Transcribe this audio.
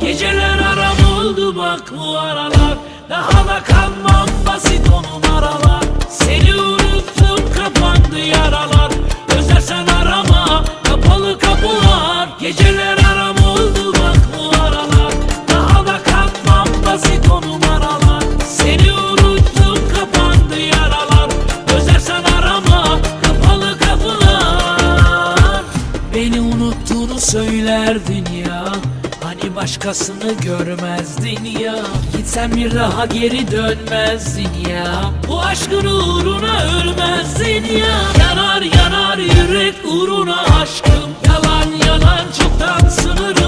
Geceler aram oldu bak bu aralar, daha da kalmam basit o numaralar. Seni unuttum kapandı yaralar, özlersen arama kapalı kapılar. Geceler aram oldu bak bu aralar, daha da kalmam basit o numaralar. Seni unuttum kapandı yaralar, özlersen arama kapalı kapılar. Beni unuttuğunu söylerdin ya, hani başkasını görmezdin ya. Gitsen bir daha geri dönmezdin ya, bu aşkın uğruna ölmezdin ya. Yanar yanar yürek uğruna aşkım, yalan yalan çoktan sınırı